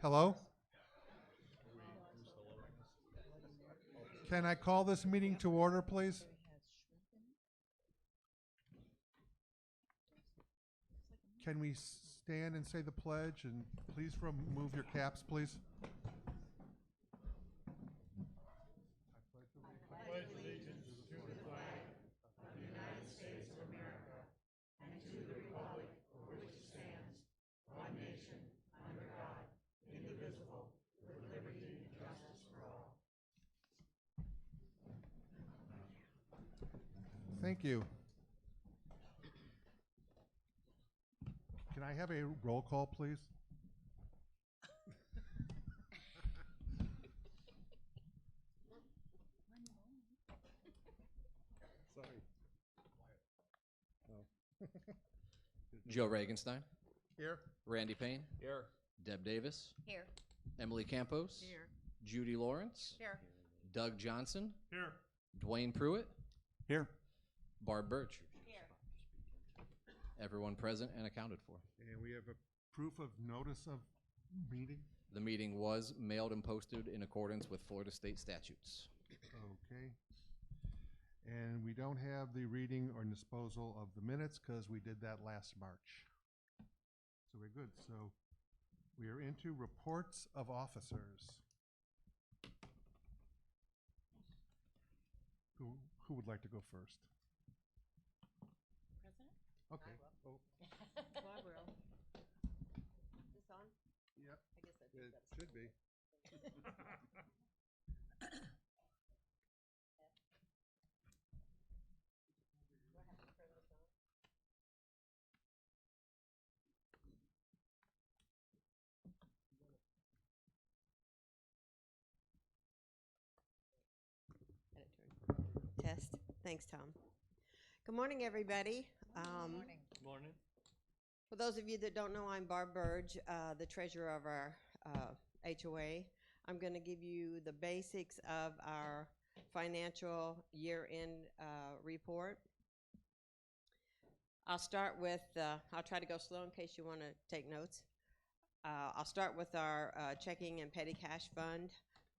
Hello? Can I call this meeting to order, please? Can we stand and say the pledge, and please remove your caps, please? Thank you. Can I have a roll call, please? Sorry. Oh. Joe Regenstein, Here. Randy Payne, Here. Deb Davis, Here. Emily Campos, Here. Judy Lawrence, Here. Doug Johnson, Here. Dwayne Pruitt, Here. Barb Birch. Here. Everyone present and accounted for. And we have a proof of notice of meeting. The meeting was mailed and posted in accordance with Florida state statutes. Okay. And we don't have the reading or disposal of the minutes because we did that last March. So we're good. So we are into reports of officers. Who would like to go first? President? Okay. I will. Oh, Well, I will. This on? yep. I guess I It think that's. should be. Do I have to turn this on? Had it turned. Test. Thanks, Tom. Good morning, everybody. Morning. For those of you that don't know, I'm Barb Burge, the treasurer of our HOA. I'm going to give you the basics of our financial year-end report. I'll start with, I'll try to go slow in case you want to take notes. I'll start with our checking and petty cash fund.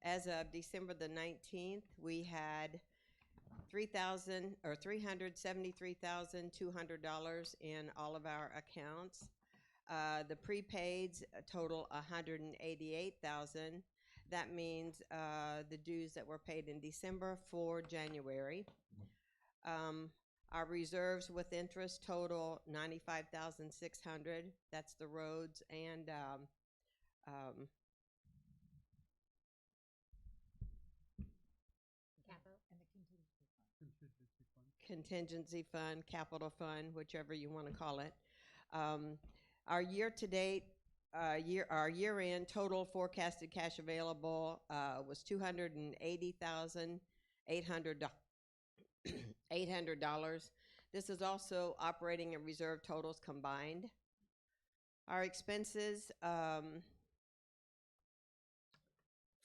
As of December the 19th, we had $373,200 in all of our accounts. The prepaids total $188,000. That means the dues that were paid in December for January. Our reserves with interest total $95,600. That's the roads and contingency fund, capital fund, whichever you want to call it. Our year-to-date, our year-end total forecasted cash available was $280,800. This is also operating and reserve totals combined. Our expenses,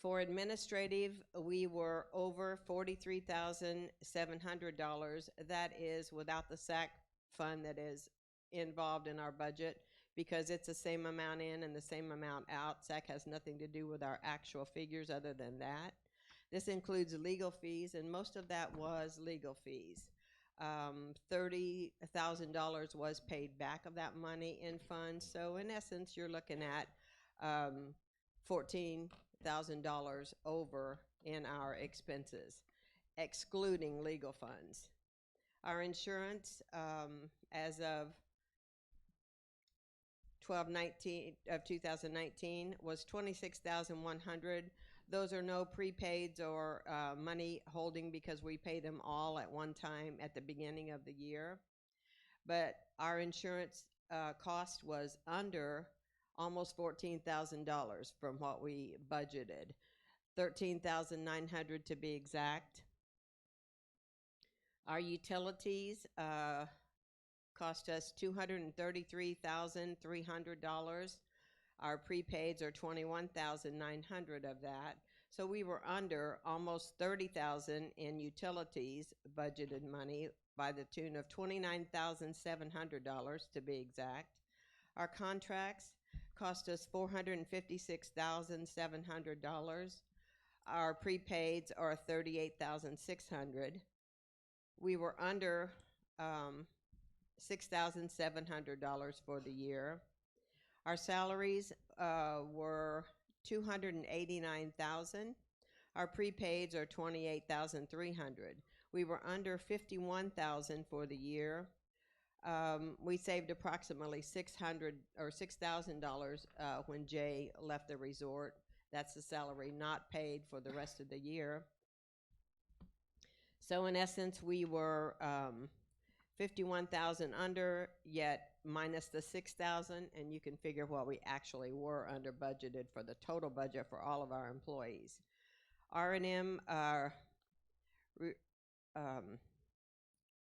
for administrative, we were over $43,700. That is without the SAC fund that is involved in our budget because it's the same amount in and the same amount out. SAC has nothing to do with our actual figures other than that. This includes legal fees, and most of that was legal fees. $30,000 was paid back of that money in funds. So in essence, you're looking at $14,000 over in our expenses, excluding legal funds. Our insurance, as of 12/19 of 2019, was $26,100. Those are no prepaids or money holding because we pay them all at one time at the beginning of the year. But our insurance cost was under almost $14,000 from what we budgeted, $13,900 to be exact. Our utilities cost us $233,300. Our prepaids are $21,900 of that. So we were under almost $30,000 in utilities budgeted money by the tune of $29,700 to be exact. Our contracts cost us $456,700. Our prepaids are $38,600. We were under $6,700 for the year. Our salaries were $289,000. Our prepaids are $28,300. We were under $51,000 for the year. We saved approximately $6,000 when Jay left the resort. That's the salary not paid for the rest of the year. So in essence, we were 51,000 under, yet minus the 6,000, and you can figure what we actually were under budgeted for the total budget for all of our employees. R&M,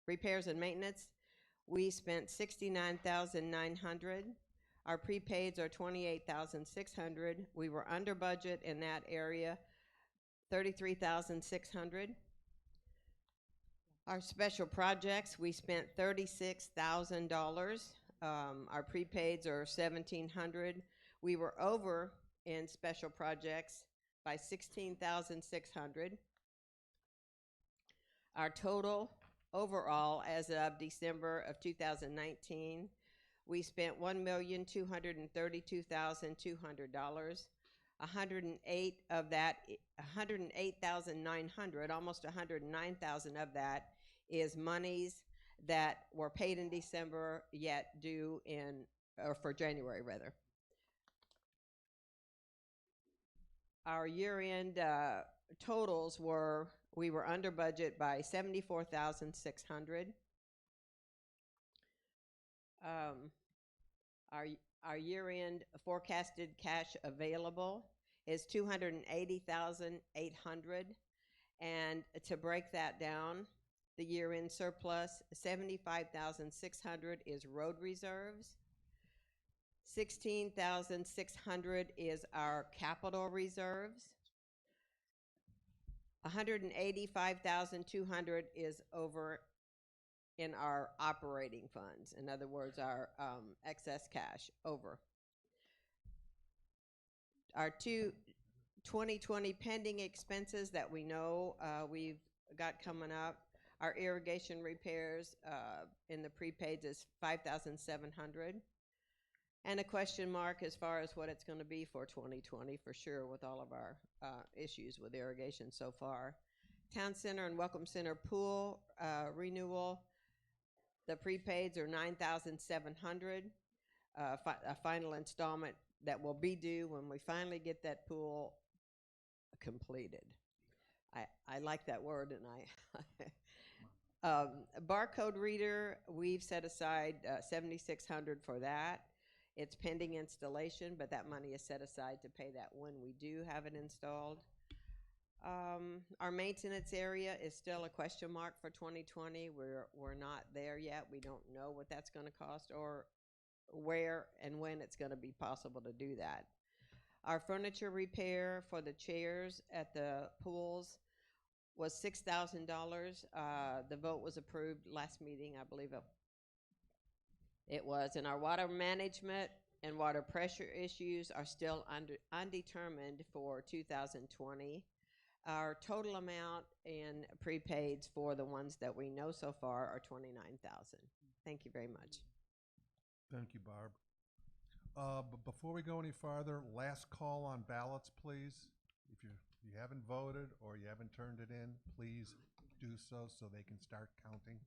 repairs and maintenance, we spent $69,900. Our prepaids are $28,600. We were under budget in that area, $33,600. Our special projects, we spent $36,000. Our prepaids are $1,700. We were over in special projects by $16,600. Our total overall as of December of 2019, we spent $1,232,200. 108 of that, 108,900, almost 109,000 of that is monies that were paid in December yet due in, or for January rather. Our year-end totals were, we were under budget by $74,600. Our year-end forecasted cash available is $280,800, and to break that down, the year-end surplus, $75,600 is road reserves, $16,600 is our capital reserves, $185,200 is over in our operating funds. In other words, our excess cash over. Our 2020 pending expenses that we know we've got coming up, our irrigation repairs in the prepaids is $5,700. And a question mark as far as what it's going to be for 2020 for sure with all of our issues with irrigation so far. Town Center and Welcome Center pool renewal, the prepaids are $9,700. A final installment that will be due when we finally get that pool completed. I like that word, and a barcode reader, we've set aside $7,600 for that. It's pending installation, but that money is set aside to pay that when we do have it installed. Our maintenance area is still a question mark for 2020. We're not there yet. We don't know what that's going to cost or where and when it's going to be possible to do that. Our furniture repair for the chairs at the pools was $6,000. The vote was approved last meeting, I believe it was. And our water management and water pressure issues are still undetermined for 2020. Our total amount in prepaids for the ones that we know so far are $29,000. Thank you very much. Thank you, Barb. But before we go any farther, last call on ballots, please. If you haven't voted or you haven't turned it in, please do so they can start counting.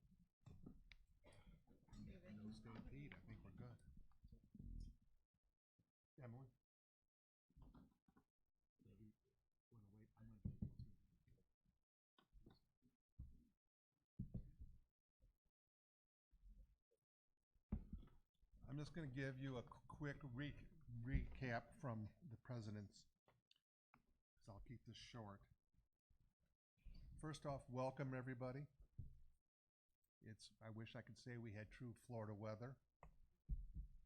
No stampede, I think we're good. Emily? I'm just going to give you a quick recap from the president's, so I'll keep this short. First off, welcome everybody. I wish I could say we had true Florida weather,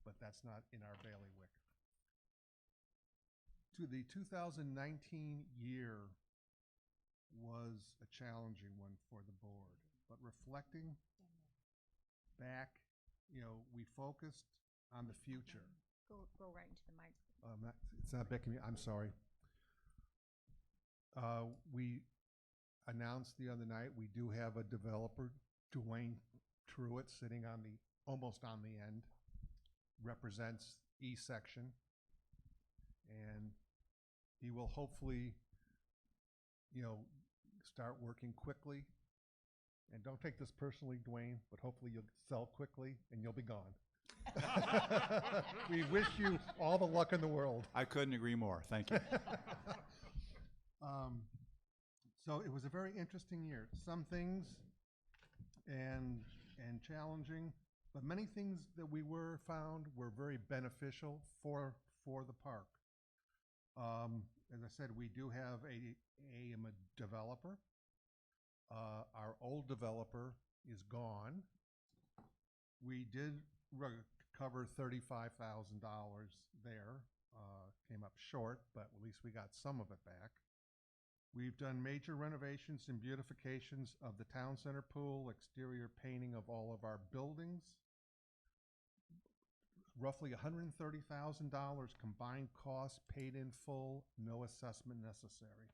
but that's not in our bailiwick. The 2019 year was a challenging one for the board, but reflecting back, we focused on the future. Go right into the mic. It's not Becky, I'm sorry. We announced the other night, we do have a developer, Dwayne Truitt, sitting on the, almost on the end, represents east section. And he will hopefully, start working quickly. And don't take this personally, Dwayne, but hopefully you'll sell quickly and you'll be gone. We wish you all the luck in the world. I couldn't agree more. Thank you. So it was a very interesting year. Some things and challenging, but many things that we found were very beneficial for the park. As I said, we do have a developer. Our old developer is gone. We did recover $35,000 there. Came up short, but at least we got some of it back. We've done major renovations and beautifications of the town center pool, exterior painting of all of our buildings. Roughly $130,000 combined costs paid in full, no assessment necessary.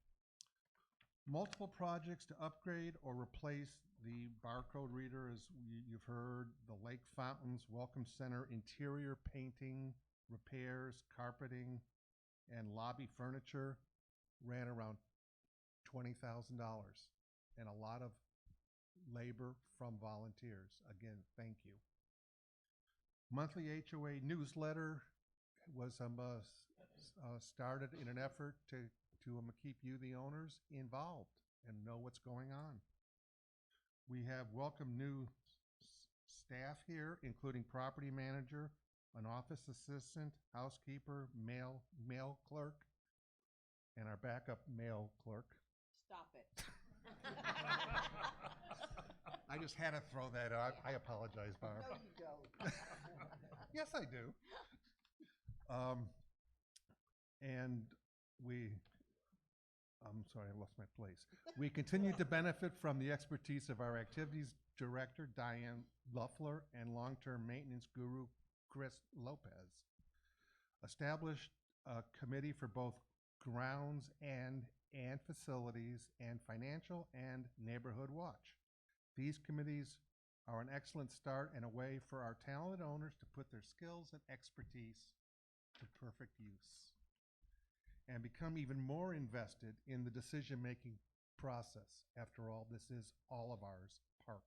Multiple projects to upgrade or replace the barcode reader, as you've heard, the lake fountains, welcome center, interior painting, repairs, carpeting, and lobby furniture ran around $20,000, and a lot of labor from volunteers. Again, thank you. Monthly HOA newsletter was started in an effort to keep you, the owners, involved and know what's going on. We have welcomed new staff here, including property manager, an office assistant, housekeeper, mail clerk, and our backup mail clerk. Stop it. I just had to throw that out. I apologize, Barb. No, you don't. Yes, I do. And I'm sorry, I lost my place. We continue to benefit from the expertise of our activities director, Diane Luffler, and long-term maintenance guru, Chris Lopez. Established a committee for both grounds and facilities and financial and neighborhood watch. These committees are an excellent start and a way for our talented owners to put their skills and expertise to perfect use and become even more invested in the decision-making process. After all, this is all of ours, park.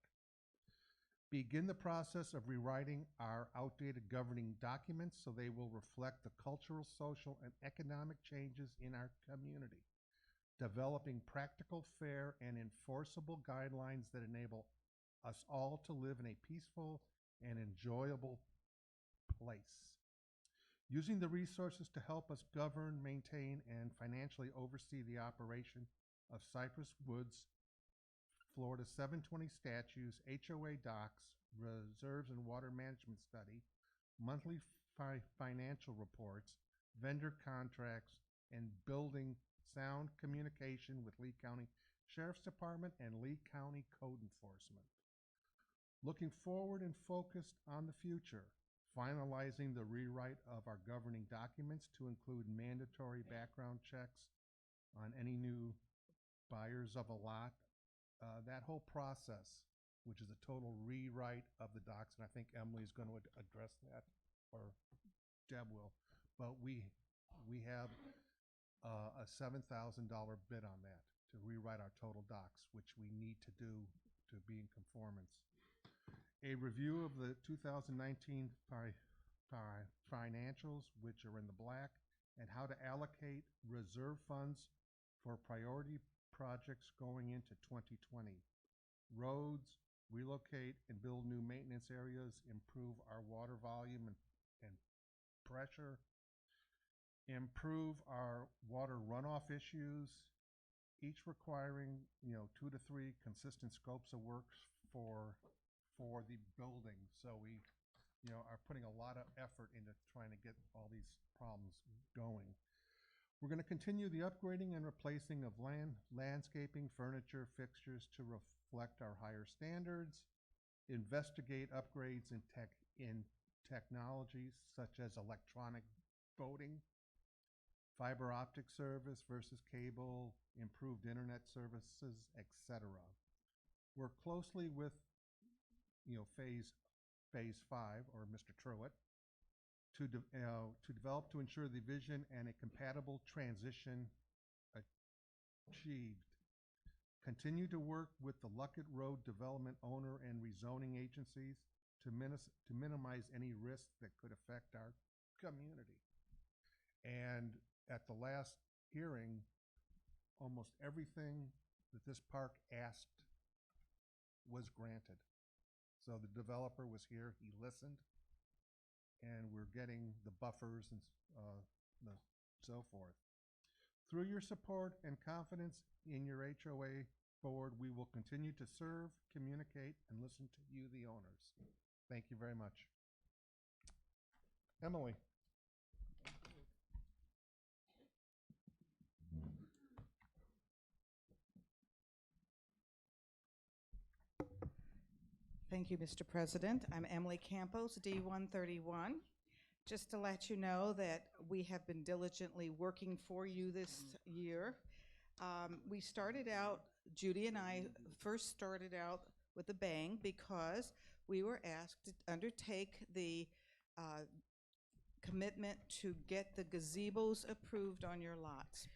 Begin the process of rewriting our outdated governing documents so they will reflect the cultural, social, and economic changes in our community. Developing practical, fair, and enforceable guidelines that enable us all to live in a peaceful and enjoyable place. Using the resources to help us govern, maintain, and financially oversee the operation of Cypress Woods, Florida 720 statues, HOA docks, reserves and water management study, monthly financial reports, vendor contracts, and building sound communication with Lee County Sheriff's Department and Lee County Code Enforcement. Looking forward and focused on the future, finalizing the rewrite of our governing documents to include mandatory background checks on any new buyers of a lot. That whole process, which is a total rewrite of the docs, and I think Emily's going to address that, or Deb will. But we have a $7,000 bid on that to rewrite our total docs, which we need to do to be in conformance. A review of the 2019 financials, which are in the black, and how to allocate reserve funds for priority projects going into 2020. Roads, relocate and build new maintenance areas, improve our water volume and pressure, improve our water runoff issues, each requiring 2 to 3 consistent scopes of work for the building. So we are putting a lot of effort into trying to get all these problems going. We're going to continue the upgrading and replacing of landscaping, furniture, fixtures to reflect our higher standards, investigate upgrades in technologies such as electronic voting, fiber optic service versus cable, improved internet services, etc. Work closely with, phase 5, or Mr. Truitt, to develop to ensure the vision and a compatible transition achieved. Continue to work with the Luckett Road development owner and rezoning agencies to minimize any risks that could affect our community. And at the last hearing, almost everything that this park asked was granted. So the developer was here, he listened, and we're getting the buffers and so forth. Through your support and confidence in your HOA board, we will continue to serve, communicate, and listen to you, the owners. Thank you very much. Emily. Thank you, Mr. President. I'm Emily Campos, D131. Just to let you know that we have been diligently working for you this year. We started out, Judy and I first started out with a bang because we were asked to undertake the commitment to get the gazebos approved on your lots.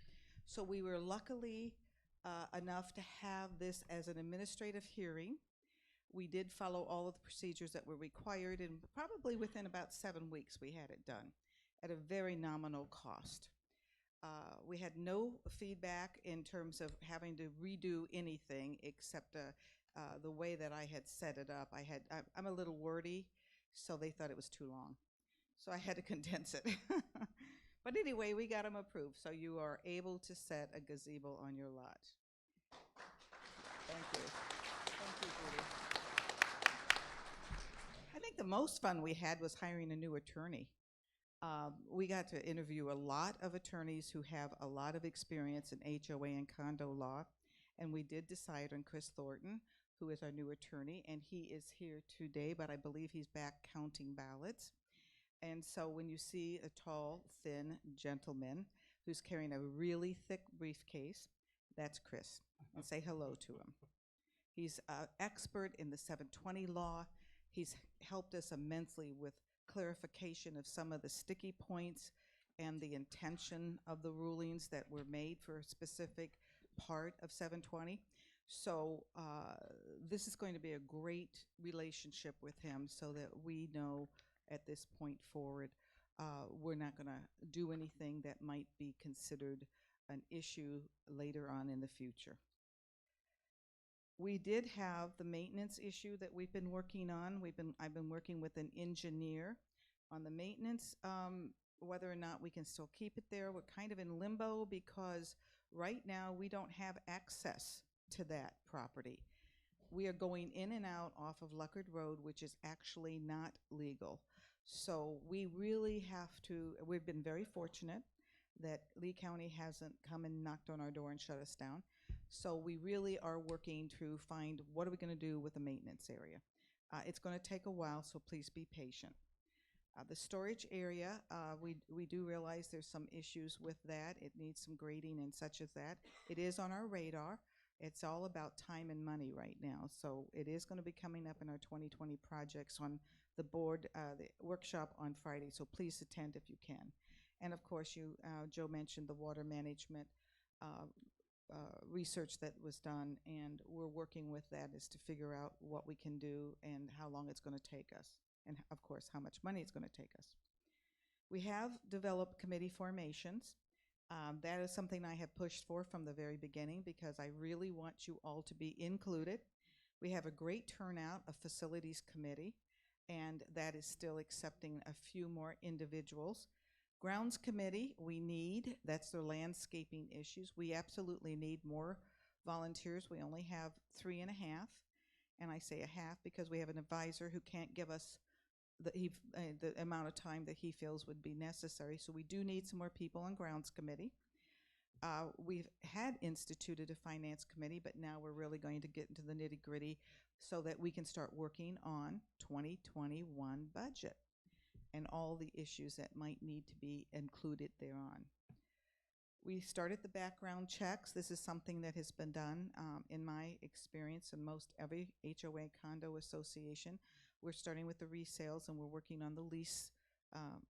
So we were luckily enough to have this as an administrative hearing. We did follow all of the procedures that were required, and probably within about 7 weeks we had it done at a very nominal cost. We had no feedback in terms of having to redo anything except the way that I had set it up. I'm a little wordy, so they thought it was too long. So I had to condense it. But anyway, we got them approved, so you are able to set a gazebo on your lot. Thank you. Thank you, Judy. I think the most fun we had was hiring a new attorney. We got to interview a lot of attorneys who have a lot of experience in HOA and condo law, and we did decide on Chris Thornton, who is our new attorney, and he is here today, but I believe he's back counting ballots. And so when you see a tall, thin gentleman who's carrying a really thick briefcase, that's Chris, and say hello to him. He's an expert in the 720 law. He's helped us immensely with clarification of some of the sticky points and the intention of the rulings that were made for a specific part of 720. So this is going to be a great relationship with him so that we know at this point forward we're not going to do anything that might be considered an issue later on in the future. We did have the maintenance issue that we've been working on. I've been working with an engineer on the maintenance, whether or not we can still keep it there. We're kind of in limbo because right now we don't have access to that property. We are going in and out off of Luckett Road, which is actually not legal. So we really have to, we've been very fortunate that Lee County hasn't come and knocked on our door and shut us down. So we really are working to find what are we going to do with the maintenance area. It's going to take a while, so please be patient. The storage area, we do realize there's some issues with that. It needs some grading and such as that. It is on our radar. It's all about time and money right now. So it is going to be coming up in our 2020 projects on the board, the workshop on Friday. So please attend if you can. And of course, Joe mentioned the water management research that was done, and we're working with that is to figure out what we can do and how long it's going to take us, and of course how much money it's going to take us. We have developed committee formations. That is something I have pushed for from the very beginning because I really want you all to be included. We have a great turnout of facilities committee, and that is still accepting a few more individuals. Grounds committee, that's their landscaping issues. We absolutely need more volunteers. We only have 3.5, and I say a half because we have an advisor who can't give us the amount of time that he feels would be necessary. So we do need some more people on grounds committee. We've had instituted a finance committee, but now we're really going to get into the nitty-gritty so that we can start working on 2021 budget. and all the issues that might need to be included thereon. We started the background checks. This is something that has been done in my experience in most every HOA condo association. We're starting with the resales and we're working on the lease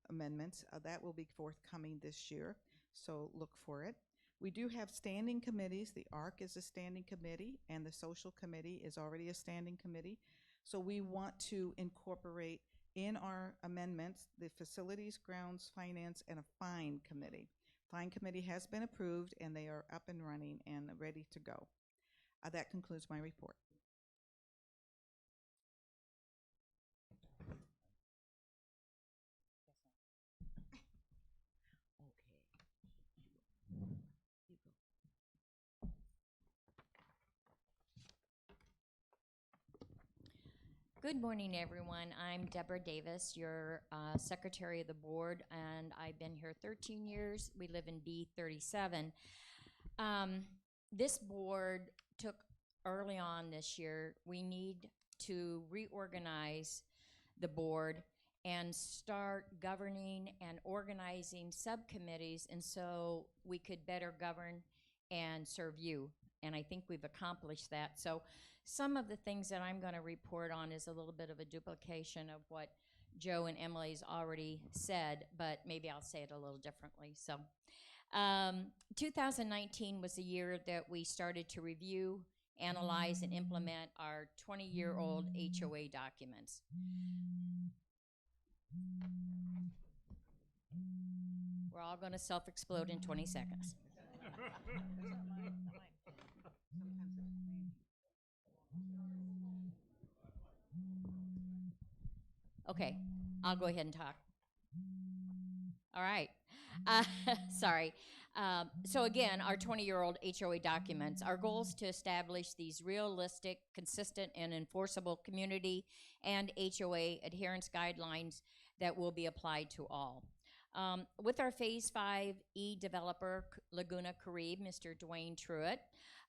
amendments. That will be forthcoming this year, so look for it. We do have standing committees. The ARC is a standing committee and the social committee is already a standing committee. So we want to incorporate in our amendments the facilities, grounds, finance, and a fine committee. Fine committee has been approved and they are up and running and ready to go. That concludes my report. Good morning, everyone. I'm Deborah Davis, your secretary of the board, and I've been here 13 years. We live in B37. This board took early on this year, we need to reorganize the board and start governing and organizing subcommittees, and so we could better govern and serve you. And I think we've accomplished that. So some of the things that I'm going to report on is a little bit of a duplication of what Joe and Emily's already said, but maybe I'll say it a little differently. So 2019 was the year that we started to review, analyze, and implement our 20-year-old HOA documents. We're all going to self-explode in 20 seconds. Okay, I'll go ahead and talk. All right. Sorry. So again, our 20-year-old HOA documents, our goal is to establish these realistic, consistent, and enforceable community and HOA adherence guidelines that will be applied to all. With our Phase 5E developer, Laguna Caribe, Mr. Dwayne Truitt,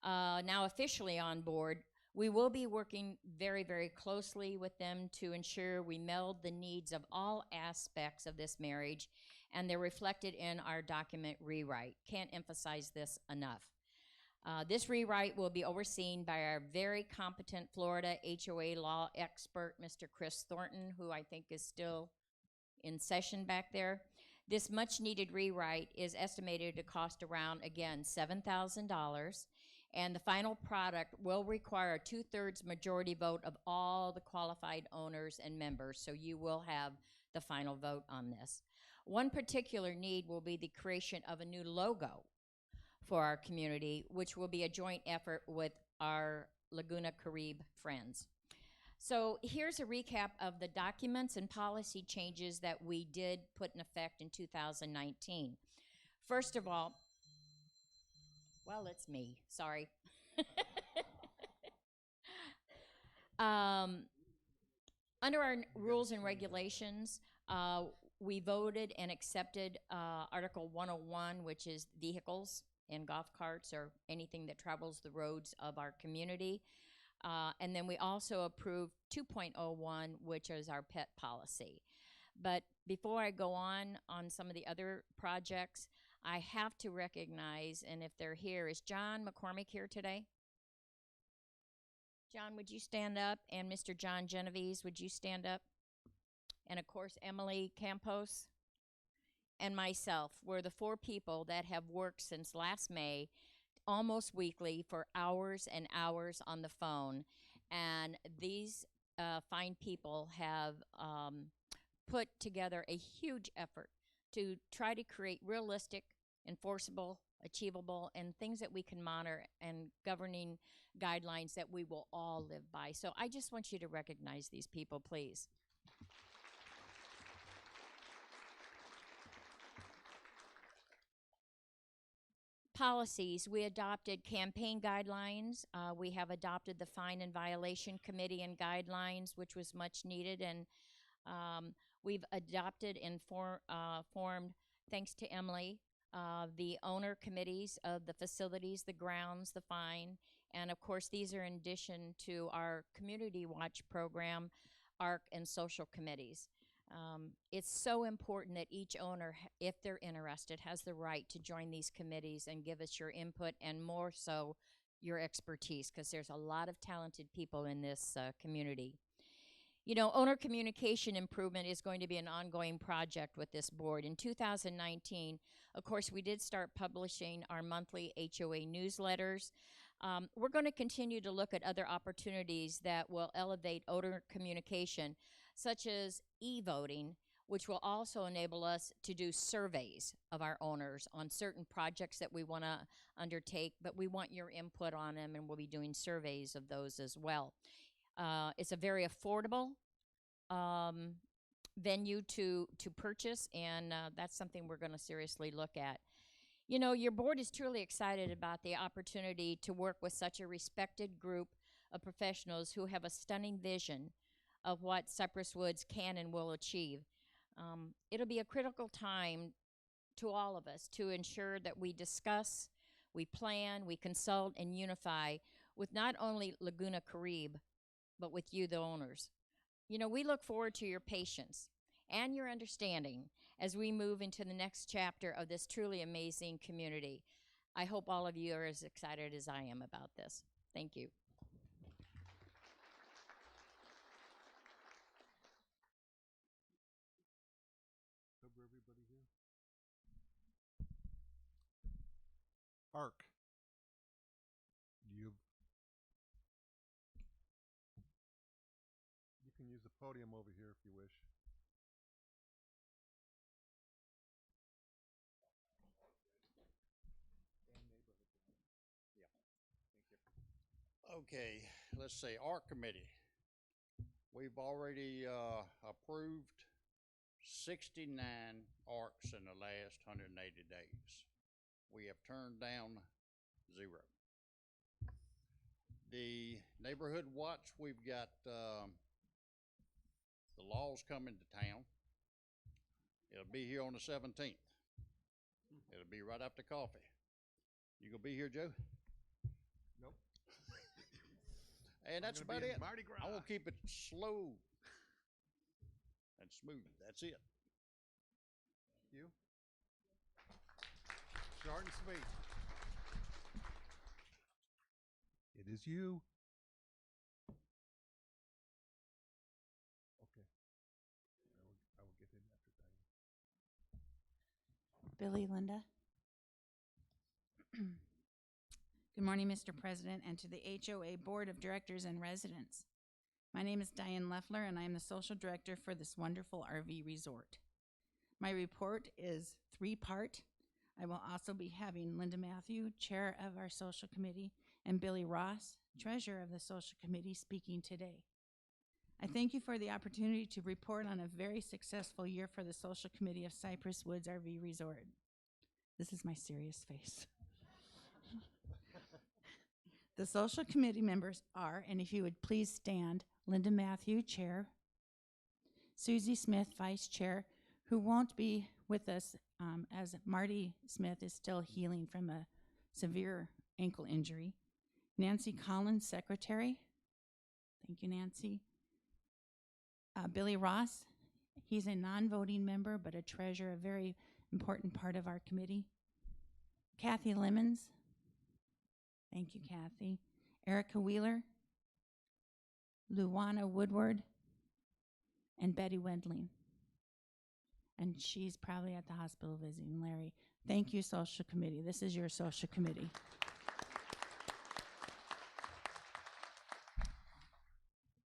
now officially on board, we will be working very, very closely with them to ensure we meld the needs of all aspects of this marriage, and they're reflected in our document rewrite. Can't emphasize this enough. This rewrite will be overseen by our very competent Florida HOA law expert, Mr. Chris Thornton, who I think is still in session back there. This much-needed rewrite is estimated to cost around, again, $7,000. And the final product will require a 2/3 majority vote of all the qualified owners and members, so you will have the final vote on this. One particular need will be the creation of a new logo for our community, which will be a joint effort with our Laguna Caribe friends. So here's a recap of the documents and policy changes that we did put in effect in 2019. First of all, well, it's me, sorry. Under our rules and regulations, we voted and accepted Article 101, which is vehicles and golf carts or anything that travels the roads of our community. And then we also approved 2.01, which is our pet policy. But before I go on some of the other projects, I have to recognize, and if they're here, is John McCormick here today? John, would you stand up? And Mr. John Genovese, would you stand up? And of course, Emily Campos and myself were the 4 people that have worked since last May, almost weekly, for hours and hours on the phone. And these fine people have put together a huge effort to try to create realistic, enforceable, achievable, and things that we can monitor and governing guidelines that we will all live by. So I just want you to recognize these people, please. Policies, we adopted campaign guidelines. We have adopted the Fine and Violation Committee and guidelines, which was much needed, and we've adopted and formed, thanks to Emily, the owner committees of the facilities, the grounds, the fine, and of course these are in addition to our Community Watch program, ARC, and social committees. It's so important that each owner, if they're interested, has the right to join these committees and give us your input and more so your expertise, because there's a lot of talented people in this community. You know, owner communication improvement is going to be an ongoing project with this board. In 2019, of course, we did start publishing our monthly HOA newsletters. We're going to continue to look at other opportunities that will elevate owner communication, such as e-voting, which will also enable us to do surveys of our owners on certain projects that we want to undertake, but we want your input on them, and we'll be doing surveys of those as well. It's a very affordable venue to purchase, and that's something we're going to seriously look at. You know, your board is truly excited about the opportunity to work with such a respected group of professionals who have a stunning vision of what Cypress Woods can and will achieve. It'll be a critical time to all of us to ensure that we discuss, we plan, we consult, and unify with not only Laguna Caribe, but with you, the owners. You know, we look forward to your patience and your understanding as we move into the next chapter of this truly amazing community. I hope all of you are as excited as I am about this. Thank you. Cover everybody here. Arc. You can use the podium over here if you wish. Okay, let's see, our committee. We've already approved 69 ARCs in the last 180 days. We have turned down 0. The neighborhood watch, we've got the laws coming to town. It'll be here on the 17th. It'll be right after coffee. You gonna be here, Joe? Nope. And that's about it. Mardi Gras. I want to keep it slow and smooth. That's it. You? Short and sweet. It is you. Okay. I will get in after Diane. Billy, Linda. Good morning, Mr. President, and to the HOA Board of Directors and residents. My name is Diane Leffler, and I am the Social Director for this wonderful RV resort. My report is 3-part. I will also be having Linda Matthew, Chair of our Social Committee, and Billy Ross, Treasurer of the Social Committee, speaking today. I thank you for the opportunity to report on a very successful year for the Social Committee of Cypress Woods RV Resort. This is my serious face. The Social Committee members are, and if you would please stand, Linda Matthew, Chair, Susie Smith, Vice Chair, who won't be with us as Marty Smith is still healing from a severe ankle injury, Nancy Collins, Secretary. Thank you, Nancy. Billy Ross, he's a non-voting member, but a treasurer, a very important part of our committee. Kathy Lemons. Thank you, Kathy. Erica Wheeler, Luana Woodward, and Betty Wendling. And she's probably at the hospital visiting Larry. Thank you, Social Committee. This is your Social Committee.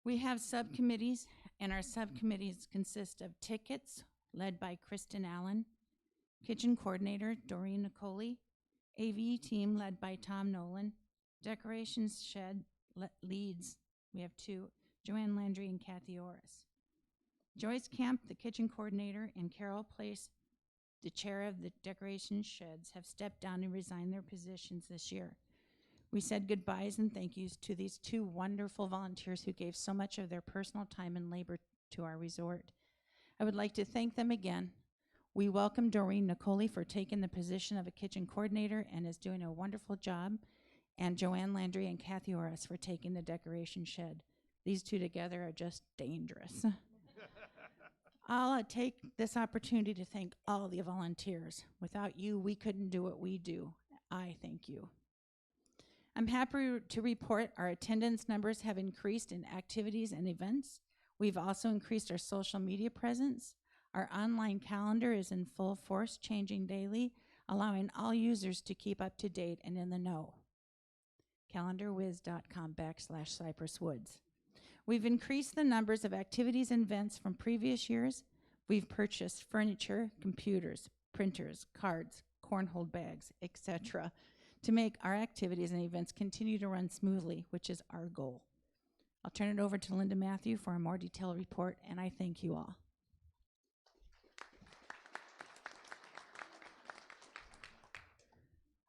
We have subcommittees, and our subcommittees consist of tickets, led by Kristen Allen, kitchen coordinator, Doreen Nicoli, AV team, led by Tom Nolan, decorations shed leads, we have 2, Joanne Landry and Kathy Orris. Joyce Camp, the kitchen coordinator, and Carol Place, the chair of the decoration sheds, have stepped down and resigned their positions this year. We said goodbyes and thank yous to these 2 wonderful volunteers who gave so much of their personal time and labor to our resort. I would like to thank them again. We welcome Doreen Nicoli for taking the position of a kitchen coordinator and is doing a wonderful job, and Joanne Landry and Kathy Orris for taking the decoration shed. These 2 together are just dangerous. I'll take this opportunity to thank all the volunteers. Without you, we couldn't do what we do. I thank you. I'm happy to report our attendance numbers have increased in activities and events. We've also increased our social media presence. Our online calendar is in full force, changing daily, allowing all users to keep up to date and in the know. calendarwiz.com/Cypress Woods. We've increased the numbers of activities and events from previous years. We've purchased furniture, computers, printers, cards, cornhole bags, etc., to make our activities and events continue to run smoothly, which is our goal. I'll turn it over to Linda Matthew for a more detailed report, and I thank you all.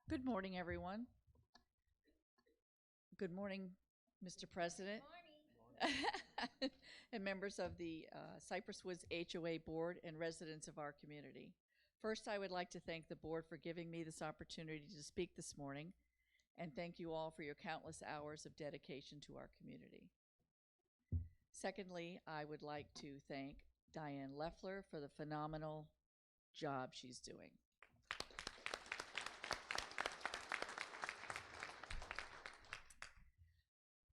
Good morning, everyone. Good morning, Mr. President. Good morning. And members of the Cypress Woods HOA Board and residents of our community. First, I would like to thank the board for giving me this opportunity to speak this morning, and thank you all for your countless hours of dedication to our community. Secondly, I would like to thank Diane Leffler for the phenomenal job she's doing.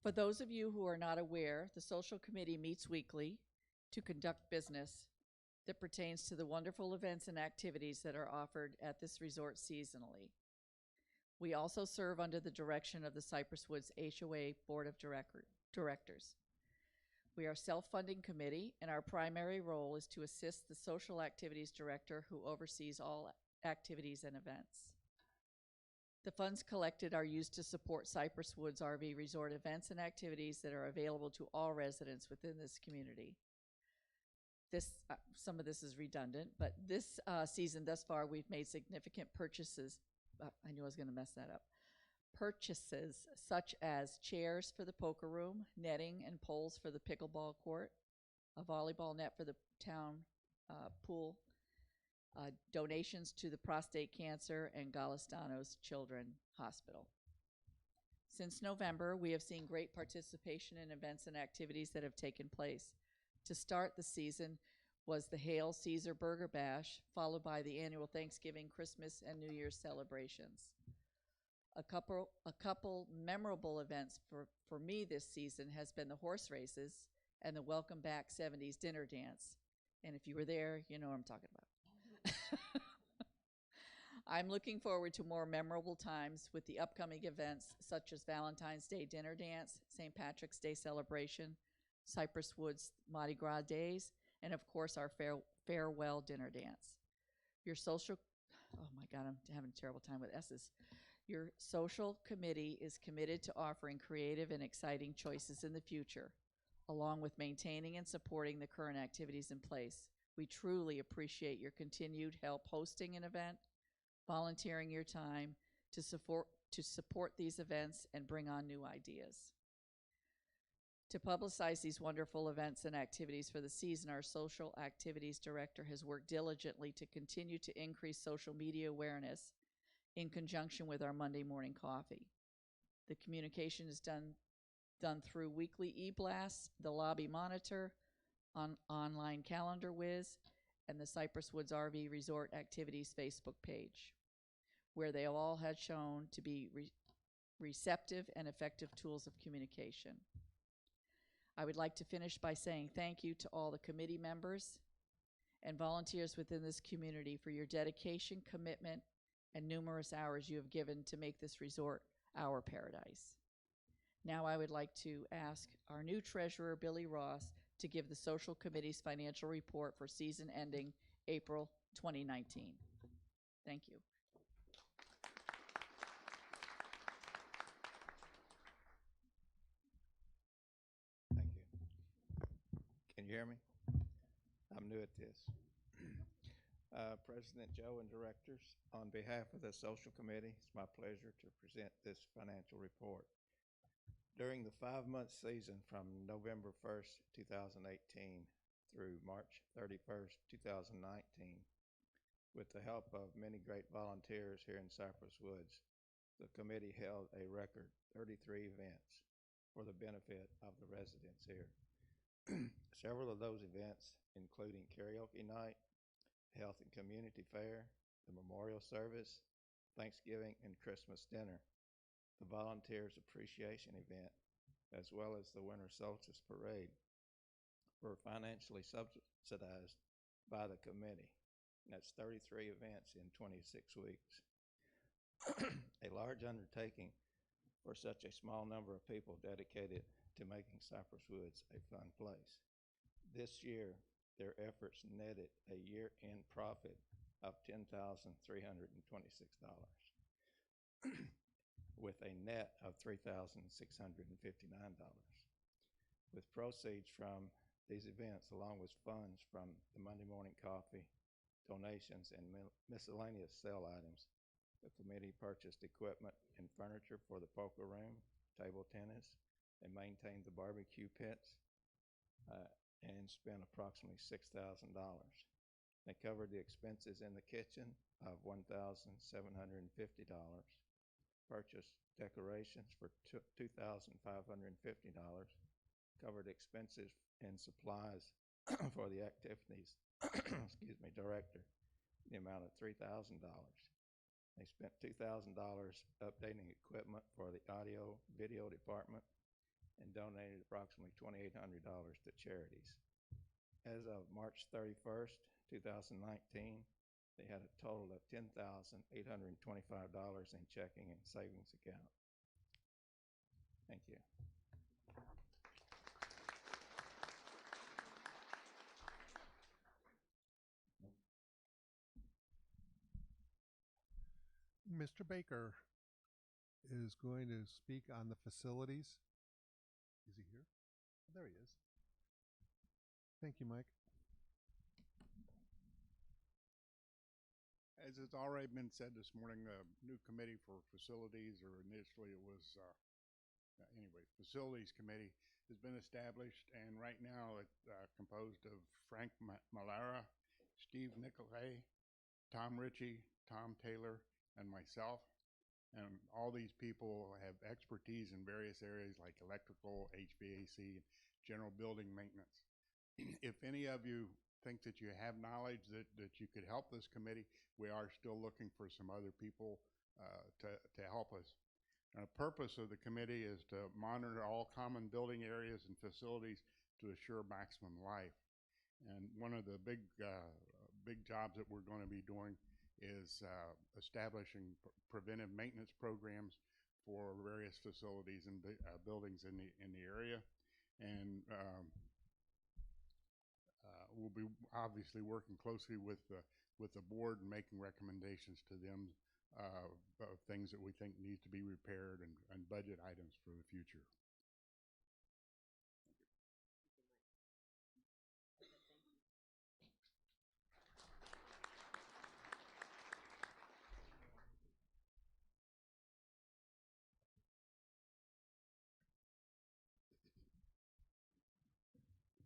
For those of you who are not aware, the Social Committee meets weekly to conduct business that pertains to the wonderful events and activities that are offered at this resort seasonally. We also serve under the direction of the Cypress Woods HOA Board of Directors. We are a self-funding committee, and our primary role is to assist the Social Activities Director, who oversees all activities and events. The funds collected are used to support Cypress Woods RV Resort events and activities that are available to all residents within this community. Some of this is redundant, but this season thus far, we've made significant purchases. I knew I was going to mess that up. Purchases such as chairs for the poker room, netting and poles for the pickleball court, a volleyball net for the town pool, donations to the Prostate Cancer and Galistano's Children Hospital. Since November, we have seen great participation in events and activities that have taken place. To start the season was the Hail Caesar Burger Bash, followed by the annual Thanksgiving, Christmas, and New Year's celebrations. A couple memorable events for me this season has been the horse races and the Welcome Back 70s dinner dance. And if you were there, you know what I'm talking about. I'm looking forward to more memorable times with the upcoming events such as Valentine's Day dinner dance, St. Patrick's Day celebration, Cypress Woods Mardi Gras days, and of course our farewell dinner dance. Oh my God, I'm having a terrible time with S's. Your social committee is committed to offering creative and exciting choices in the future, along with maintaining and supporting the current activities in place. We truly appreciate your continued help hosting an event, volunteering your time to support these events and bring on new ideas. To publicize these wonderful events and activities for the season, our Social Activities Director has worked diligently to continue to increase social media awareness in conjunction with our Monday morning coffee. The communication is done through weekly e-blasts, the lobby monitor, online calendar whiz, and the Cypress Woods RV Resort Activities Facebook page, where they all had shown to be receptive and effective tools of communication. I would like to finish by saying thank you to all the committee members and volunteers within this community for your dedication, commitment, and numerous hours you have given to make this resort our paradise. Now I would like to ask our new treasurer, Billy Ross, to give the Social Committee's financial report for season ending April 2019. Thank you. Thank you. Can you hear me? I'm new at this. President Joe and directors, on behalf of the Social Committee, it's my pleasure to present this financial report. During the 5-month season from November 1st, 2018 through March 31st, 2019, with the help of many great volunteers here in Cypress Woods, the committee held a record 33 events for the benefit of the residents here. Several of those events, including karaoke night, health and community fair, the memorial service, Thanksgiving and Christmas dinner, the volunteers appreciation event, as well as the winter solstice parade, were financially subsidized by the committee. And that's 33 events in 26 weeks. A large undertaking for such a small number of people dedicated to making Cypress Woods a fun place. This year, their efforts netted a year-end profit of $10,326, with a net of $3,659. With proceeds from these events, along with funds from the Monday morning coffee, donations, and miscellaneous sale items, the committee purchased equipment and furniture for the poker room, table tennis, and maintained the barbecue pits, and spent approximately $6,000. They covered the expenses in the kitchen of $1,750, purchased decorations for $2,550, covered expenses and supplies for the activities director, the amount of $3,000. They spent $2,000 updating equipment for the audio video department and donated approximately $2,800 to charities. As of March 31st, 2019, they had a total of $10,825 in checking and savings account. Thank you. Mr. Baker is going to speak on the facilities. Is he here? There he is. Thank you, Mike. As has already been said this morning, a new committee for facilities, or initially it was, Facilities Committee has been established, and right now it's composed of Frank Malara, Steve Nicolay, Tom Ritchie, Tom Taylor, and myself. And all these people have expertise in various areas like electrical, HVAC, general building maintenance. If any of you think that you have knowledge that you could help this committee, we are still looking for some other people to help us. And the purpose of the committee is to monitor all common building areas and facilities to assure maximum life. And one of the big jobs that we're going to be doing is establishing preventive maintenance programs for various facilities and buildings in the area. And we'll be obviously working closely with the board and making recommendations to them of things that we think need to be repaired and budget items for the future.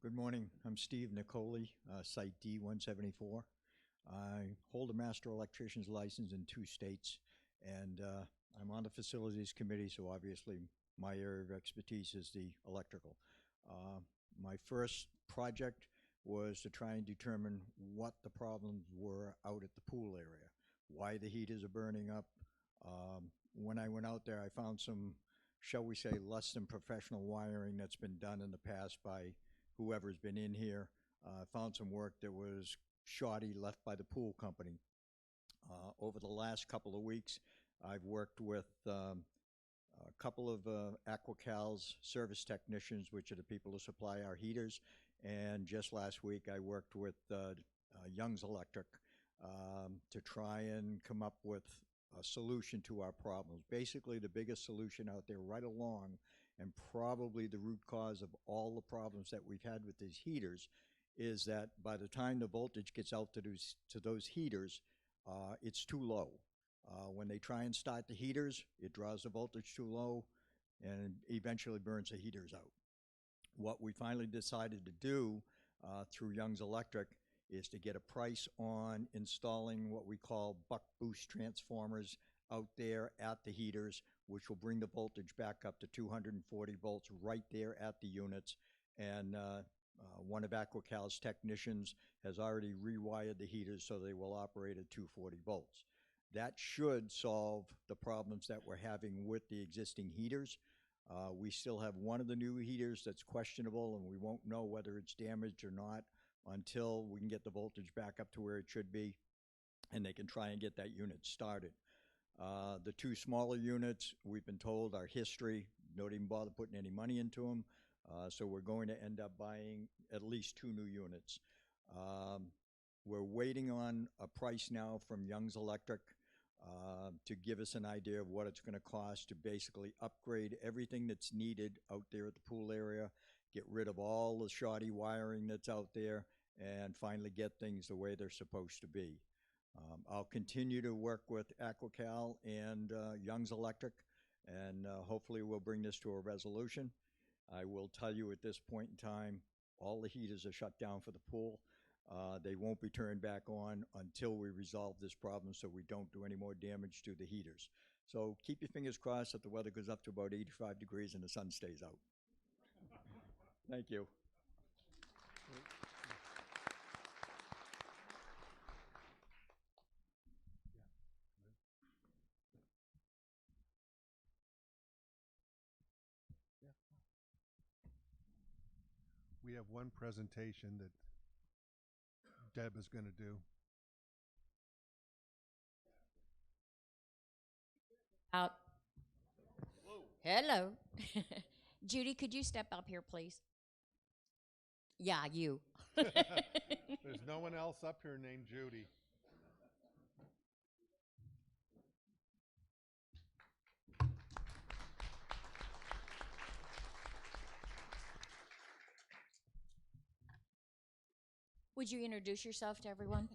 Good morning. I'm Steve Nicoli, Site D174. I hold a master electrician's license in 2 states, and I'm on the Facilities Committee, so obviously my area of expertise is the electrical. My first project was to try and determine what the problems were out at the pool area, why the heaters are burning up. When I went out there, I found some, shall we say, less than professional wiring that's been done in the past by whoever's been in here. Found some work that was shoddy left by the pool company. Over the last couple of weeks, I've worked with a couple of AquaCal's service technicians, which are the people who supply our heaters, and just last week I worked with Young's Electric to try and come up with a solution to our problems. Basically, the biggest solution out there right along, and probably the root cause of all the problems that we've had with these heaters, is that by the time the voltage gets out to those heaters, it's too low. When they try and start the heaters, it draws the voltage too low and eventually burns the heaters out. What we finally decided to do through Young's Electric is to get a price on installing what we call buck boost transformers out there at the heaters, which will bring the voltage back up to 240 volts right there at the units. And One of Aquacal's technicians has already rewired the heaters so they will operate at 240 volts. That should solve the problems that we're having with the existing heaters. We still have one of the new heaters that's questionable, and we won't know whether it's damaged or not until we can get the voltage back up to where it should be, and they can try and get that unit started. The two smaller units, we've been told, are history. Don't even bother putting any money into them. So we're going to end up buying at least 2 new units. We're waiting on a price now from Young's Electric to give us an idea of what it's going to cost to basically upgrade everything that's needed out there at the pool area, get rid of all the shoddy wiring that's out there, and finally get things the way they're supposed to be. I'll continue to work with Aquacal and Young's Electric, and hopefully we'll bring this to a resolution. I will tell you at this point in time, all the heaters are shut down for the pool. They won't be turned back on until we resolve this problem so we don't do any more damage to the heaters. So keep your fingers crossed that the weather goes up to about 85 degrees and the sun stays out. Thank you. We have one presentation that Deb is going to do. Hello. Judy, could you step up here, please? Yeah, you. There's no one else up here named Judy. Would you introduce yourself to everyone?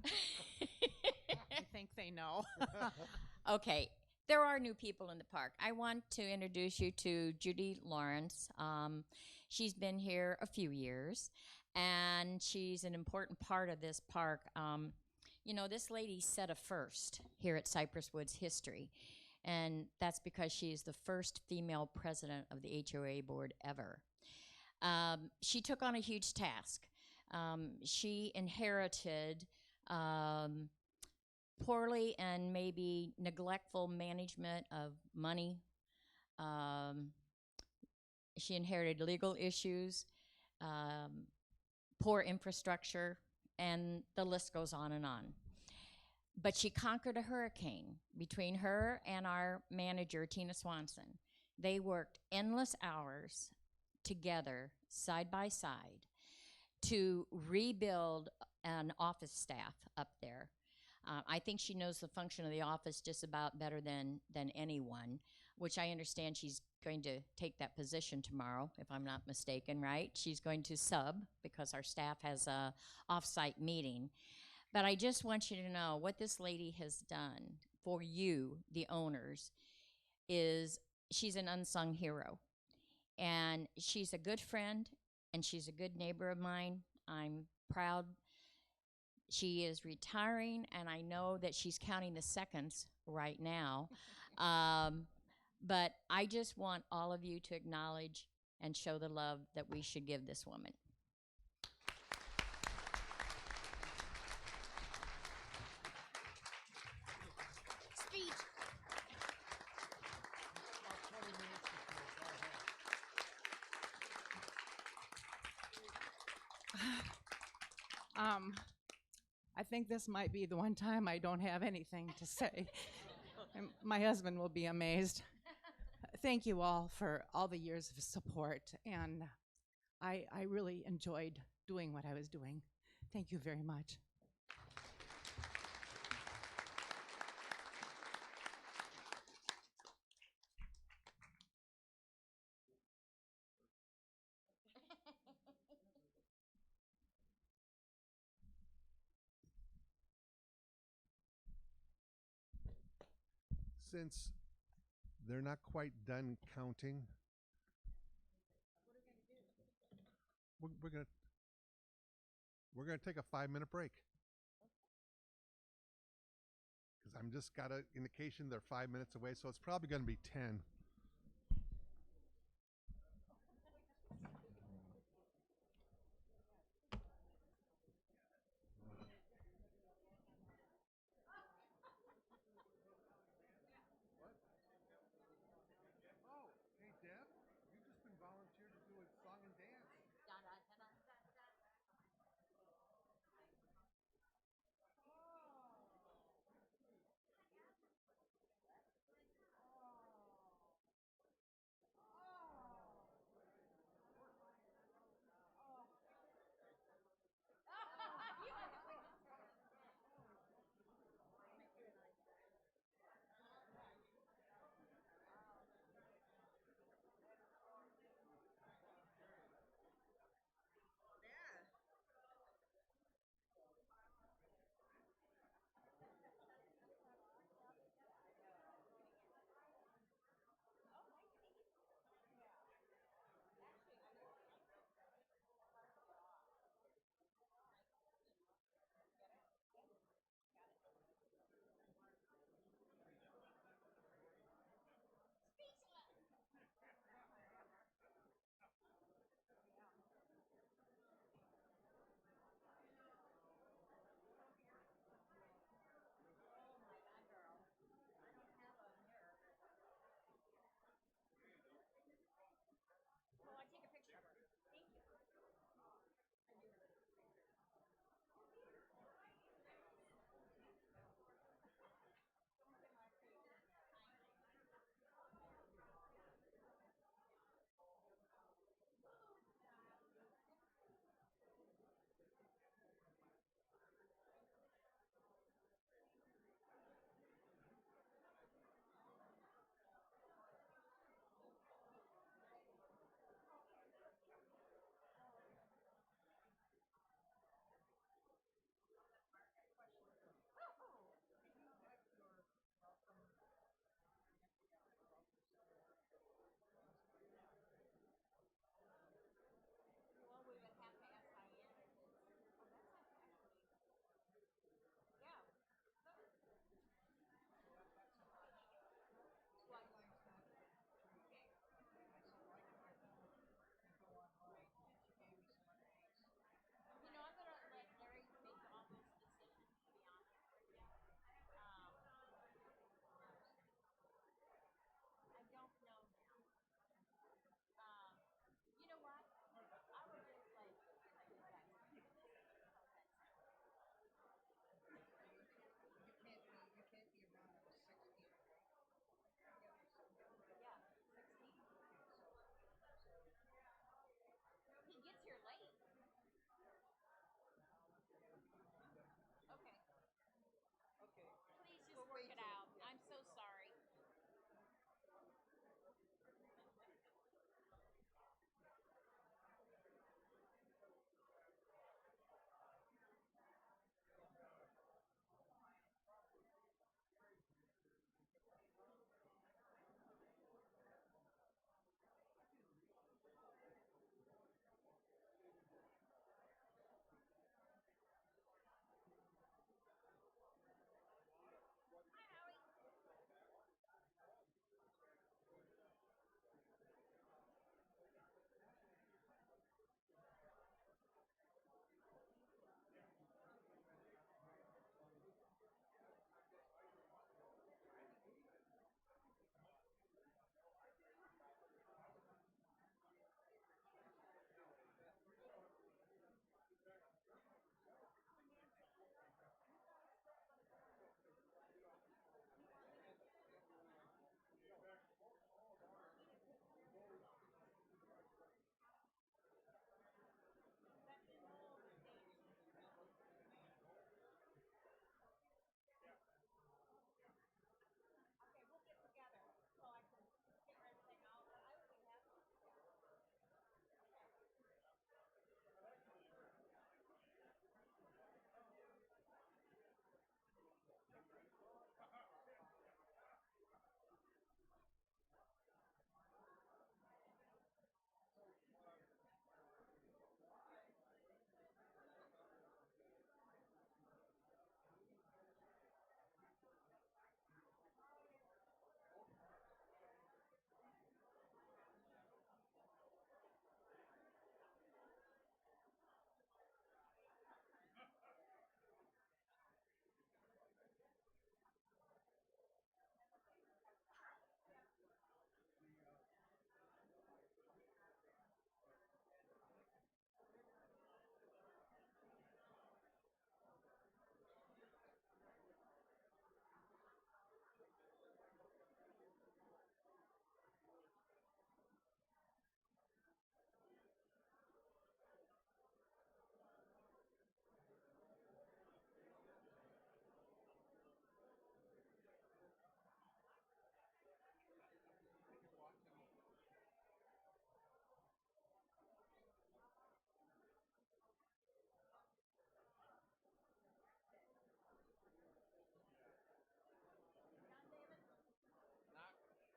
I think they know. Okay. There are new people in the park. I want to introduce you to Judy Lawrence. She's been here a few years, and she's an important part of this park. You know, this lady set a first here at Cypress Woods history, and that's because she is the first female president of the HOA board ever. She took on a huge task. She inherited poorly and maybe neglectful management of money. She inherited legal issues, poor infrastructure, and the list goes on and on. But she conquered a hurricane. Between her and our manager, Tina Swanson, they worked endless hours together, side by side, to rebuild an office staff up there. I think she knows the function of the office just about better than anyone, which I understand she's going to take that position tomorrow, if I'm not mistaken, right? She's going to sub because our staff has a off-site meeting. But I just want you to know what this lady has done for you, the owners, is she's an unsung hero. And she's a good friend, and she's a good neighbor of mine. I'm proud. She is retiring, and I know that she's counting the seconds right now. But I just want all of you to acknowledge and show the love that we should give this woman. Speech. I think this might be the one time I don't have anything to say. And my husband will be amazed. Thank you all for all the years of support, and I really enjoyed doing what I was doing. Thank you very much. Since they're not quite done counting, we're gonna take a 5-minute break. Because I'm just got an indication they're 5 minutes away, so it's probably gonna be 10.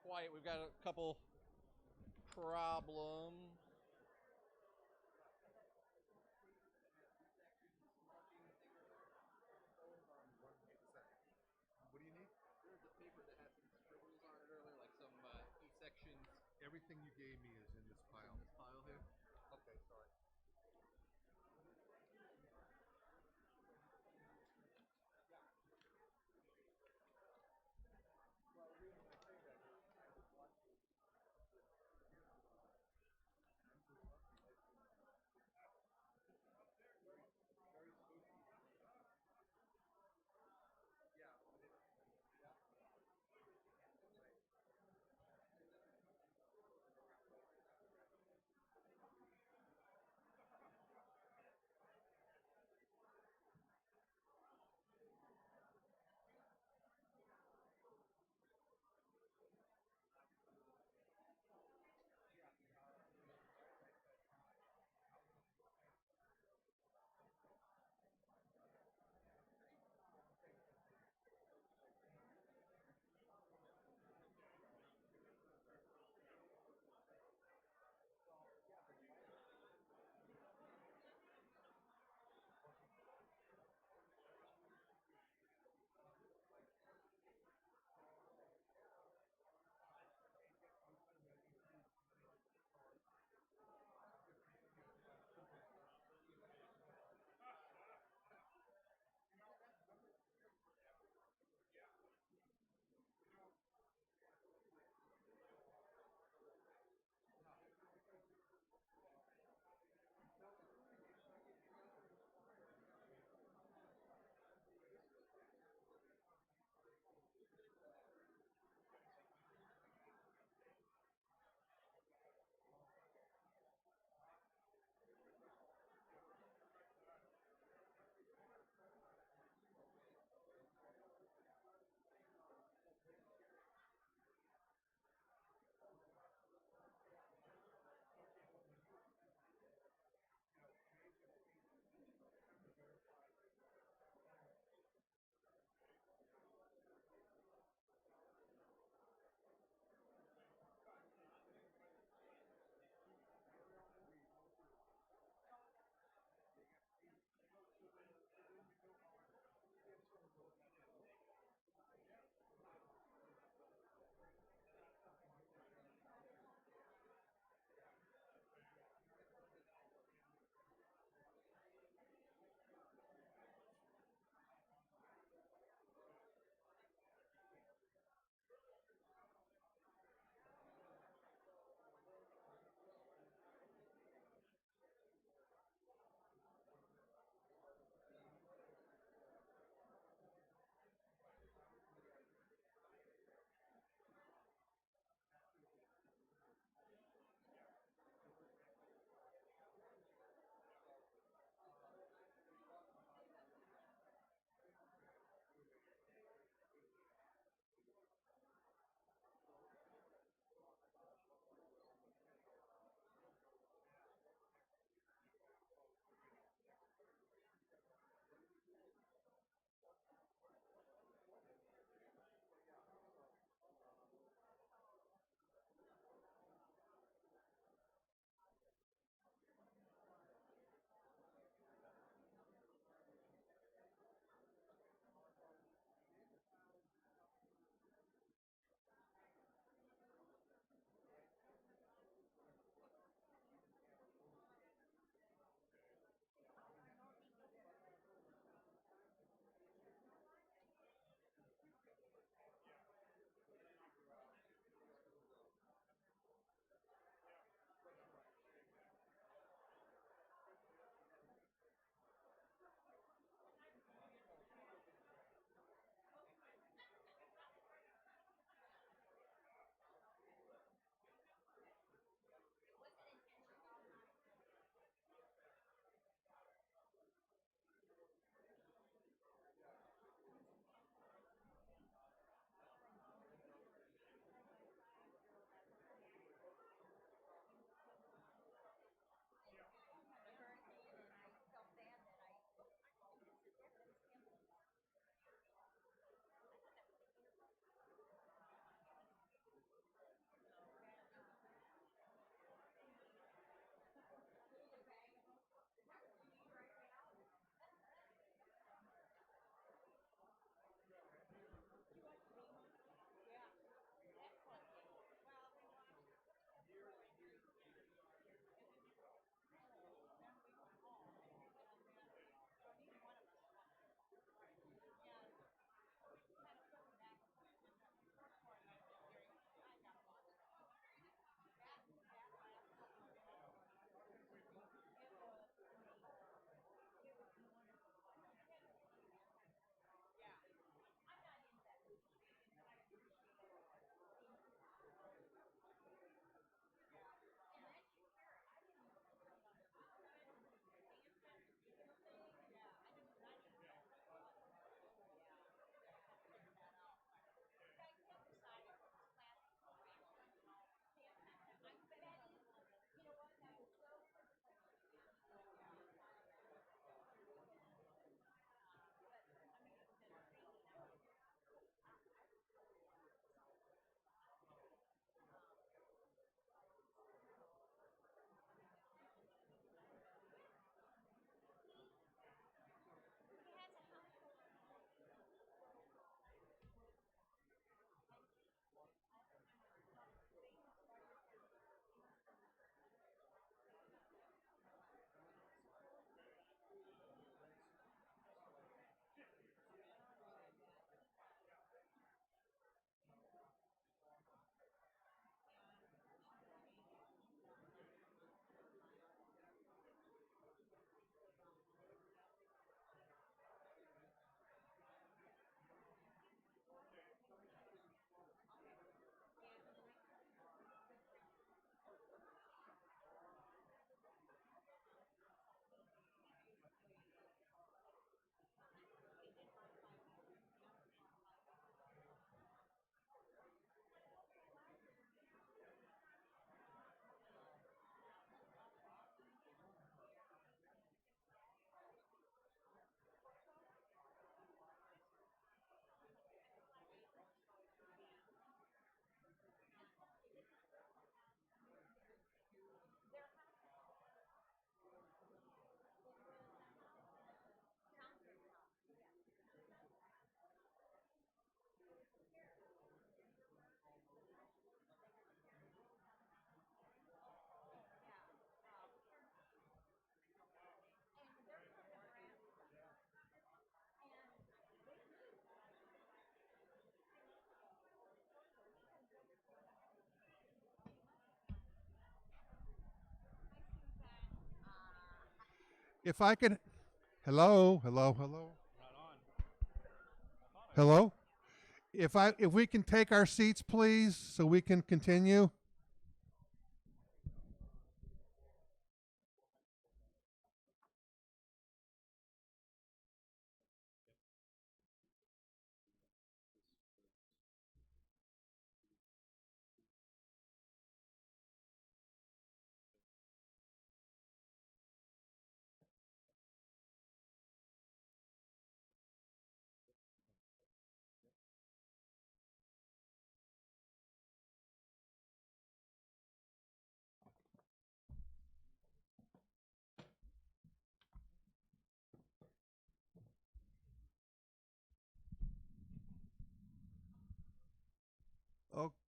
quiet. We've got a couple problems. What do you need? There's a paper that has some scribbles on it earlier, like some E-sections. Everything you gave me is in this pile. In this pile here. Okay, sorry. If I can, hello, hello, hello. Hello? If we can take our seats, please, so we can continue.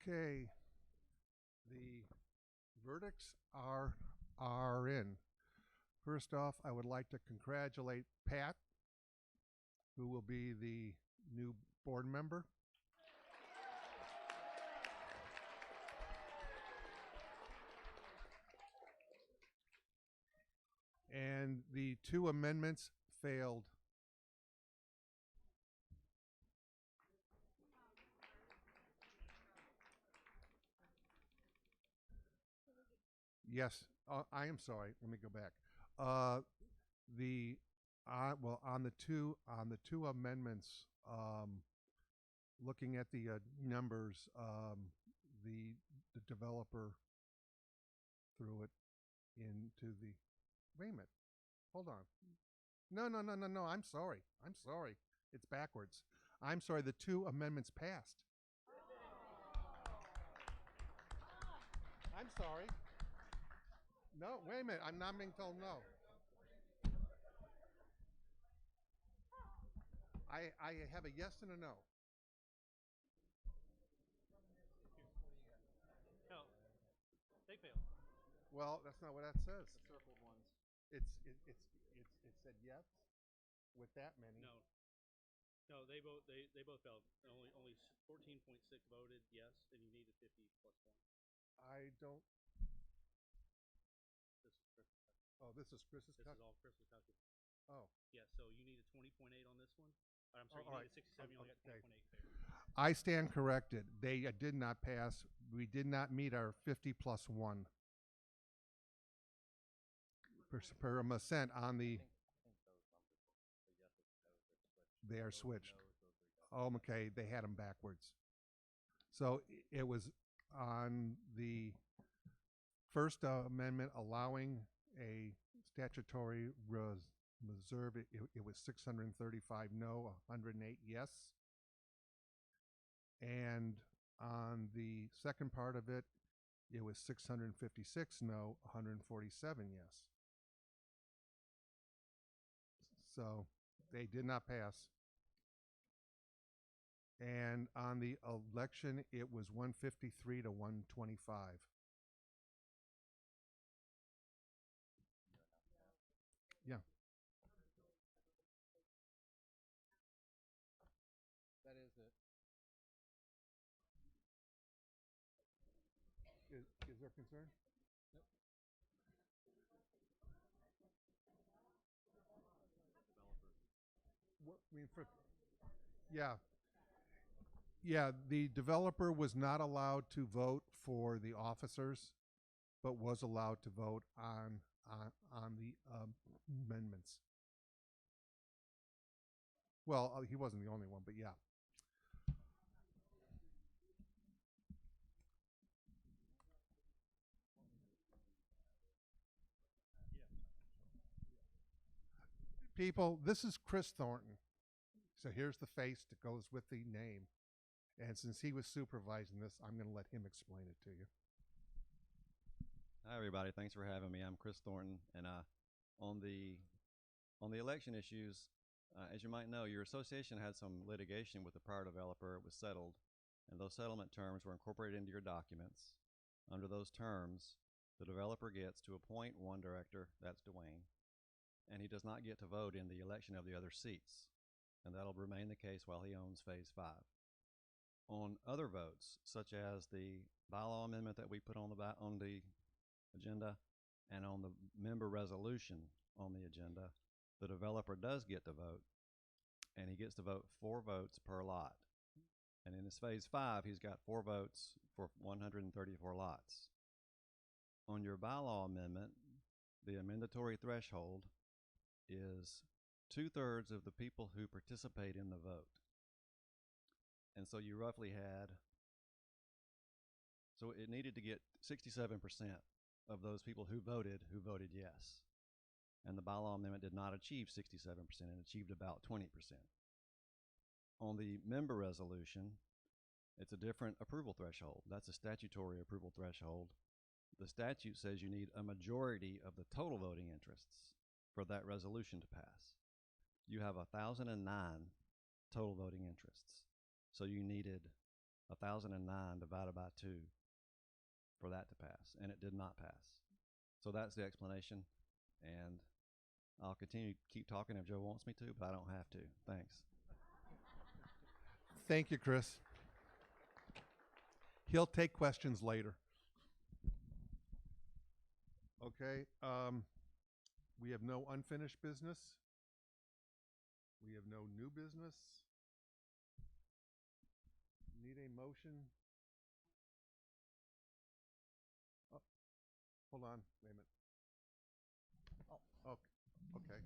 Okay. The verdicts are in. First off, I would like to congratulate Pat, who will be the new board member. And the two amendments failed. Yes, I am sorry. Let me go back. The well, on the two amendments, looking at the numbers, the developer threw it into the. Wait a minute. Hold on. No, no, no, no, no. I'm sorry. I'm sorry. It's backwards. I'm sorry. The two amendments passed. I'm sorry. No, wait a minute. I'm not being told no. I have a yes and a no. No, they failed. Well, that's not what that says. The circled ones. It said yes with that many. No, they both failed. Only 14.6 voted yes, and you needed 50 plus 1. I don't. This is Chris. Oh, this is Chris's. This is all Chris's calculation. Oh. Yeah, so you needed 20.8 on this one. I'm sorry, you needed 67. You only got 20.8 fair. I stand corrected. They did not pass. We did not meet our 50 plus 1 per percent on the. They are switched. Oh, okay. They had them backwards. So it was on the First Amendment allowing a statutory reserve. It was 635 no, 108 yes. And on the second part of it, it was 656 no, 147 yes. So they did not pass. And on the election, it was 153 to 125. Yeah. That is it. Is there concern? Nope. What, I mean, yeah. Yeah, the developer was not allowed to vote for the officers, but was allowed to vote on the amendments. Well, he wasn't the only one, but yeah. People, this is Chris Thornton. So here's the face that goes with the name. And since he was supervising this, I'm going to let him explain it to you. Hi, everybody. Thanks for having me. I'm Chris Thornton, and on the election issues, as you might know, your association had some litigation with the prior developer. It was settled, and those settlement terms were incorporated into your documents. Under those terms, the developer gets to appoint one director, that's Dwayne, and he does not get to vote in the election of the other seats, and that'll remain the case while he owns Phase 5. On other votes, such as the bylaw amendment that we put on the agenda and on the member resolution, on the agenda, the developer does get to vote, and he gets to vote 4 votes per lot. And in his phase 5, he's got 4 votes for 134 lots. On your bylaw amendment, the amendatory threshold is 2/3 of the people who participate in the vote. And so you roughly had, so it needed to get 67% of those people who voted yes. And the bylaw amendment did not achieve 67%, it achieved about 20%. On the member resolution, it's a different approval threshold. That's a statutory approval threshold. The statute says you need a majority of the total voting interests for that resolution to pass. You have 1,009 total voting interests. So you needed 1,009 divided by 2 for that to pass, and it did not pass. So that's the explanation, and I'll continue to keep talking if Joe wants me to, but I don't have to. Thanks. Thank you, Chris. He'll take questions later. Okay, we have no unfinished business. We have no new business. Need a motion? Oh, hold on, wait a minute. Oh, okay.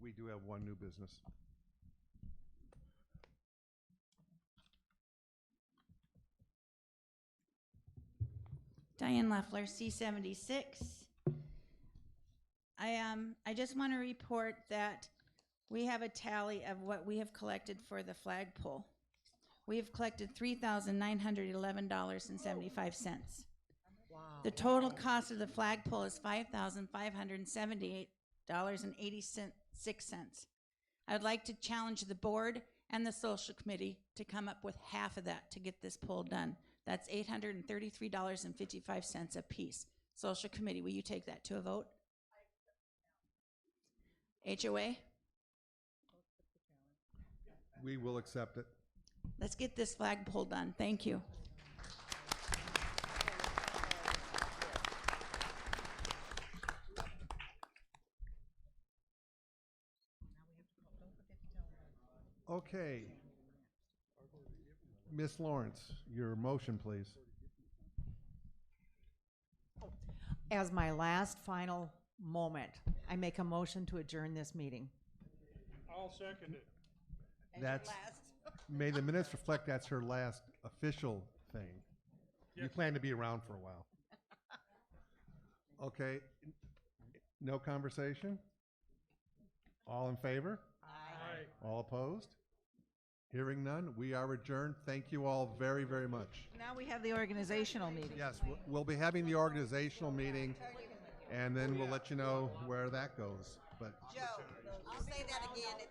We do have one new business. Diane Leffler, C76. I just want to report that we have a tally of what we have collected for the flagpole. We have collected $3,911.75. Wow. The total cost of the flagpole is $5,578.86. I would like to challenge the board and the social committee to come up with half of that to get this pole done. That's $833.55 a piece. Social committee, will you take that to a vote? HOA? We will accept it. Let's get this flagpole done. Thank you. Okay. Ms. Lawrence, your motion, please. As my last final moment, I make a motion to adjourn this meeting. I'll second it. That's, may the minutes reflect that's her last official thing. You Yes. plan to be around for a while. Okay, no conversation? All in favor? Aye. All opposed? Hearing none, we are adjourned. Thank you all very, very much. Now we have the organizational meeting. Yes, we'll be having the organizational meeting, and then we'll let you know where that goes. But Joe, I'll say that again.